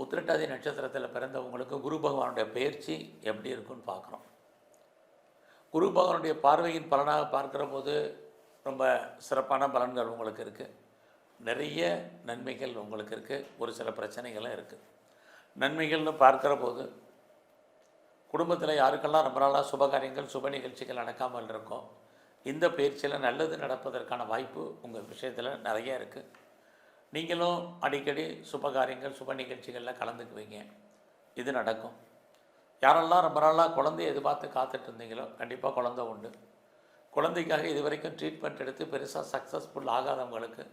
உத்திரட்டாதி நட்சத்திரத்தில் பிறந்தவங்களுக்கு குரு பகவானுடைய பயிற்சி எப்படி இருக்குன்னு பார்க்குறோம். குரு பகவானுடைய பார்வையின் பலனாக பார்க்குற போது ரொம்ப சிறப்பான பலன்கள் உங்களுக்கு இருக்குது. நிறைய நன்மைகள் உங்களுக்கு இருக்குது. ஒரு சில பிரச்சனைகளும் இருக்குது. நன்மைகள்னு பார்க்குற போது குடும்பத்தில் யாருக்கெல்லாம் ரொம்ப நாளாக சுபகாரியங்கள் சுப நிகழ்ச்சிகள் நடக்காமல் இருக்கும், இந்த பயிற்சியில் நல்லது நடப்பதற்கான வாய்ப்பு உங்கள் விஷயத்தில் நிறைய இருக்குது. நீங்களும் அடிக்கடி சுபகாரியங்கள் சுப நிகழ்ச்சிகளில் கலந்துக்குவீங்க, இது நடக்கும். யாரெல்லாம் ரொம்ப நாளாக குழந்தைய எதிர்பார்த்து காத்துட்டு இருந்தீங்களோ கண்டிப்பாக குழந்தை உண்டு. குழந்தைக்காக இது வரைக்கும் ட்ரீட்மெண்ட் எடுத்து பெருசாக சக்ஸஸ்ஃபுல் ஆகாதவங்களுக்கு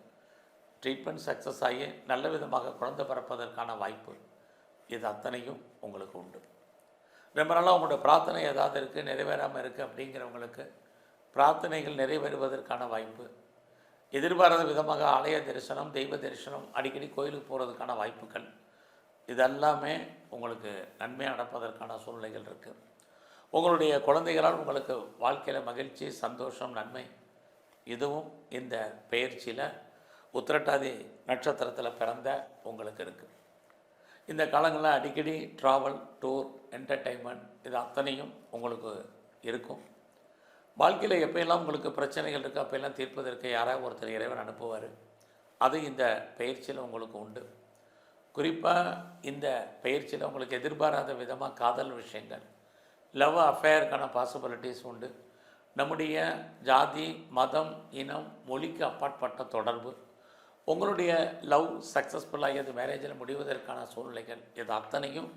ட்ரீட்மெண்ட் சக்ஸஸ் ஆகி நல்ல விதமாக குழந்தை பிறப்பதற்கான வாய்ப்பு இது அத்தனையும் உங்களுக்கு உண்டு. ரொம்ப நாளாக உங்களோட பிரார்த்தனை ஏதாவது இருக்குது நிறைவேறாமல் இருக்குது அப்படிங்கிறவங்களுக்கு பிரார்த்தனைகள் நிறைவேறுவதற்கான வாய்ப்பு, எதிர்பாராத விதமாக ஆலய தரிசனம் தெய்வ தரிசனம் அடிக்கடி கோயிலுக்கு போகிறதுக்கான வாய்ப்புகள் இதெல்லாமே உங்களுக்கு நன்மை நடப்பதற்கான சூழ்நிலைகள் இருக்குது. உங்களுடைய குழந்தைகளால் உங்களுக்கு வாழ்க்கையில் மகிழ்ச்சி சந்தோஷம் நன்மை இதுவும் இந்த பயிற்சியில் உத்திரட்டாதி நட்சத்திரத்தில் பிறந்த உங்களுக்கு இருக்குது. இந்த காலங்களில் அடிக்கடி ட்ராவல் டூர் என்டர்டெயின்மெண்ட் இது அத்தனையும் உங்களுக்கு இருக்கும். வாழ்க்கையில் எப்போயெல்லாம் உங்களுக்கு பிரச்சனைகள் இருக்குது அப்போயெல்லாம் தீர்ப்பதற்கு யாராவது ஒருத்தர் இறைவன் அனுப்புவார். அது இந்த பயிற்சியில் உங்களுக்கு உண்டு. குறிப்பாக இந்த பயிற்சியில் உங்களுக்கு எதிர்பாராத விதமாக காதல் விஷயங்கள் லவ் அஃபேருக்கான பாசிபிலிட்டிஸ் உண்டு. நம்முடைய ஜாதி மதம் இனம் மொழிக்கு அப்பாற்பட்ட தொடர்பு உங்களுடைய லவ் சக்ஸஸ்ஃபுல்லாகி அது மேரேஜில் முடிவதற்கான சூழ்நிலைகள் இது அத்தனையும்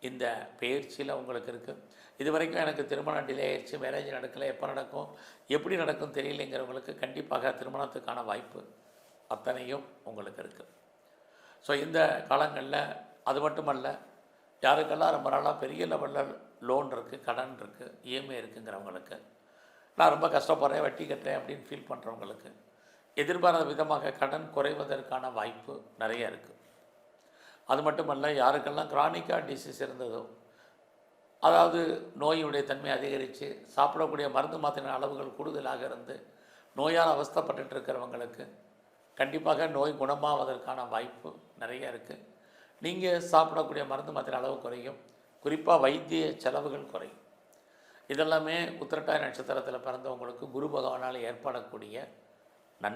இந்த பயிற்சியில் உங்களுக்கு இருக்குது. இது வரைக்கும் எனக்கு திருமணம் டிலே ஆயிடுச்சு, மேரேஜ் நடக்கலை, எப்போ நடக்கும் எப்படி நடக்கும் தெரியலைங்கிறவங்களுக்கு கண்டிப்பாக திருமணத்துக்கான வாய்ப்பு அத்தனையும் உங்களுக்கு இருக்குது. ஸோ இந்த காலங்களில் அது மட்டுமல்ல, யாருக்கெல்லாம் ரொம்ப நாளாக பெரிய லெவலில் லோன் இருக்குது கடன் இருக்குது இஎம்ஐ இருக்குங்கிறவங்களுக்கு, நான் ரொம்ப கஷ்டப்படுறேன் வட்டி கட்டுறேன் அப்படின்னு ஃபீல் பண்ணுறவங்களுக்கு எதிர்பாராத விதமாக கடன் குறைவதற்கான வாய்ப்பு நிறைய இருக்குது. அது மட்டுமல்ல, யாருக்கெல்லாம் கிரானிக்காக டிசீஸ் இருந்ததோ, அதாவது நோயுடைய தன்மை அதிகரித்து சாப்பிடக்கூடிய மருந்து மாத்திரை அளவுகள் கூடுதலாக இருந்து நோயால் அவஸ்தைப்பட்டு இருக்கிறவங்களுக்கு கண்டிப்பாக நோய் குணமாவதற்கான வாய்ப்பு நிறைய இருக்குது. நீங்கள் சாப்பிடக்கூடிய மருந்து மாத்திரை அளவு குறையும், குறிப்பாக வைத்திய செலவுகள் குறையும். இதெல்லாமே உத்திரட்டாதி நட்சத்திரத்தில் பிறந்தவங்களுக்கு குரு பகவானால் ஏற்படக்கூடிய